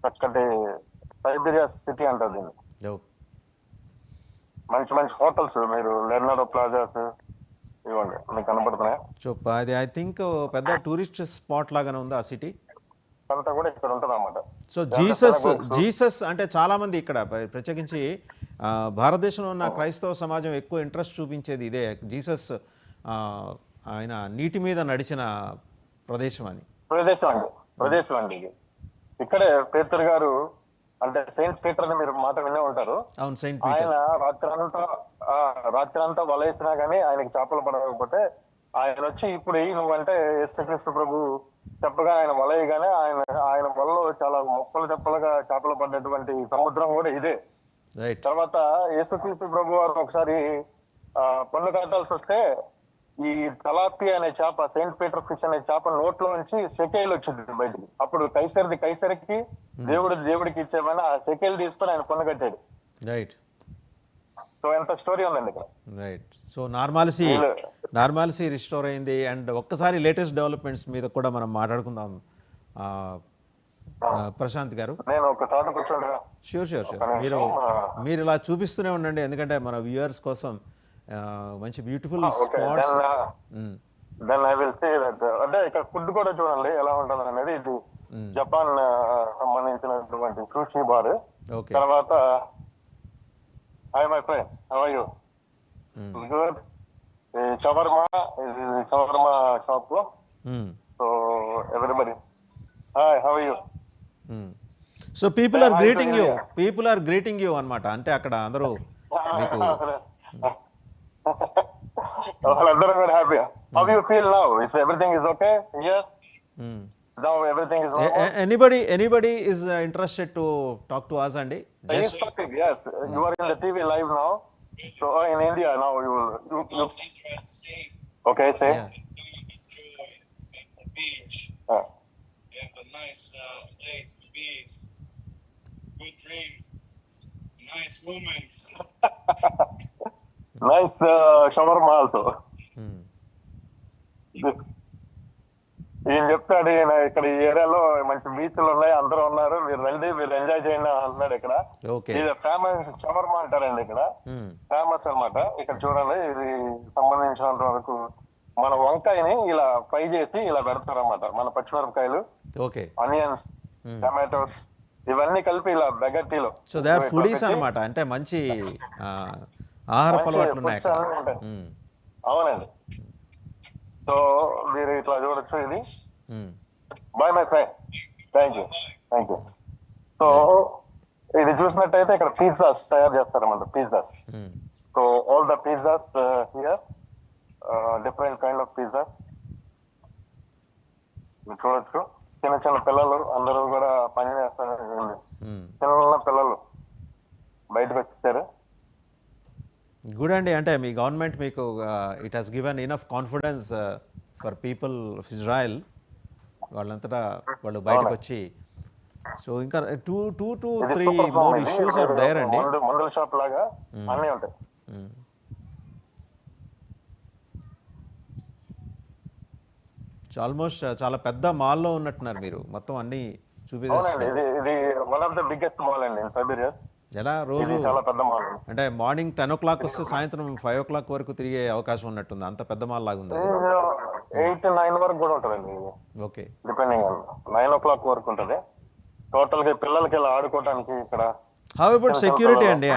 చక్కటి Siberia city అంటారు దీన్ని. ఓ, మంచి మంచి హోటల్స్ మీరు లెర్నాడో ప్లాజాస్ ఇవ్వండి మీకు కనబడుతున్నాయి. సో అది ఐ థింక్ పెద్ద టూరిస్ట్ స్పాట్ లాగానే ఉంది ఆ సిటీ. అంతా కూడా ఇక్కడ ఉంటుంది అన్నమాట. సో జీసస్ అంటే చాలామంది ఇక్కడ ప్రత్యేకించి భారతదేశంలో ఉన్న క్రైస్తవ సమాజం ఎక్కువ ఇంట్రెస్ట్ చూపించేది ఇదే, జీసస్ ఆ, ఆయన నీటి మీద నడిచిన ప్రదేశం అని. ప్రదేశం అండి ఇది. ఇక్కడే పేతురు గారు అంటే సెయింట్ పీటర్ అని మీరు మాట వినే ఉంటారు. అవును, సెయింట్ ఆయన పీటర్. రాత్రంతా వలేసినా గానీ ఆయనకి చేపలు పడకపోతే ఆయన వచ్చి ఇప్పుడు నువ్వంటే యేసుక్రీస్తు ప్రభు చెప్పగా ఆయన వలయగానే ఆయన వలలో చాలా మొక్కలు చెప్పలుగా చేపలు పడ్డటువంటి సముద్రం కూడా ఇదే. రైట్. తర్వాత యేసుక్రీస్తు ప్రభు వారు ఒకసారి పన్ను కట్టాల్సి వస్తే ఈ తలాపి అనే చేప, సెయింట్ పీటర్ ఫిష్ అనే చేప నోట్లో నుంచి షెకేల్ వచ్చింది బయటికి. అప్పుడు కైసరికి దేవుడికి ఇచ్చేమని ఆ షెకేల్ తీసుకొని ఆయన పన్ను కట్టాడు. రైట్. సో ఎంత స్టోరీ ఉందండి ఇక్కడ. రైట్. సో నార్మాలిటీ రిస్టోర్ అయింది. అండ్ ఒక్కసారి లేటెస్ట్ డెవలప్మెంట్స్ మీద కూడా మనం మాట్లాడుకుందాం ప్రశాంత్ గారు. నేను ఒక థాట్ కూర్చోండి. షూర్. మీరు ఇలా చూపిస్తూనే ఉండండి, ఎందుకంటే మన వ్యూయర్స్ కోసం మంచి beautiful spots. Then I will say that అంటే ఇక్కడ ఫుడ్ కూడా చూడండి ఎలా ఉంటుంది అనేది. ఇది జపాన్ సంబంధించినటువంటి సూషి బార్. తర్వాత hi my friends, how are you? Good. Shawarma shop లో. So everybody hi, how are you? So people are greeting you అన్నమాట. అంటే అక్కడ అందరూ మీకు వాళ్ళందరూ కూడా happy. How you feel now? Is everything is okay here? Now everything is normal. Anybody is interested to talk to us, Andy? Yes, you are in the TV live now. So in India now you safe. Okay, safe. Yeah. Enjoy at the beach. And a nice place to be. Good drink. Nice woman. Nice shawarma also. ఈయన చెప్తాడు, ఈయన ఇక్కడ ఈ ఏరియాలో మంచి బీచ్లు ఉన్నాయి, అందరూ ఉన్నారు, మీరు రండి, మీరు ఎంజాయ్ చేయండి అంటున్నాడు. ఇక్కడ ఇది ఫేమస్ షవర్మా అంటారండి, ఇక్కడ ఫేమస్ అన్నమాట. ఇక్కడ చూడండి, ఇది సంబంధించినంత వరకు మన వంకాయని ఇలా ఫ్రై చేసి ఇలా పెడతారన్నమాట. మన పచ్చిమిరపకాయలు, ఆనియన్స్, టమాటోస్ ఇవన్నీ కలిపి ఇలా బెగట్టీలో. సో దే ఆర్ ఫుడీస్ అన్నమాట. అంటే మంచి ఆహార అలవాట్లు ఉన్నాయి. అవునండి. సో మీరు ఇట్లా చూడొచ్చు. ఇది by my friend, thank you. So ఇది చూసినట్టయితే ఇక్కడ పిజ్జాస్ తయారు చేస్తారన్నమాట. Pizzas. So all the pizzas here, different kind of pizza చూడొచ్చు. చిన్న పిల్లలు అందరూ కూడా పని చేస్తారు. చిన్న పిల్లలు బయటకు వచ్చేసారు. గుడ్ అండి. అంటే మీ గవర్నమెంట్ మీకు it has given enough confidence for people of Israel. వాళ్ళంతటా వాళ్ళు బయటకు వచ్చి, సో ఇంకా 2 to 3 more issues are there అండి. మందుల షాప్ లాగా అన్నీ ఉంటాయి. ఆల్మోస్ట్ చాలా పెద్ద మాల్లో ఉన్నట్టున్నారు మీరు, మొత్తం అన్ని చూపిస్తారు. ఇది one of the biggest mall అండి ఇన్ సైబీరియా. ఎలా రోజు చాలా పెద్ద మాల్ అంటే మార్నింగ్ 10 o'clock వస్తే సాయంత్రం 5 o'clock వరకు తిరిగే అవకాశం ఉన్నట్టుంది. అంత పెద్ద మాల్ లాగా ఉంది. 8-9 వరకు కూడా ఉంటుందండి. ఓకే, డిపెండింగ్ 9 o'clock వరకు ఉంటుంది. టోటల్ గా పిల్లలకి ఇలా ఆడుకోవడానికి ఇక్కడ. హౌ అబౌట్ సెక్యూరిటీ అండి?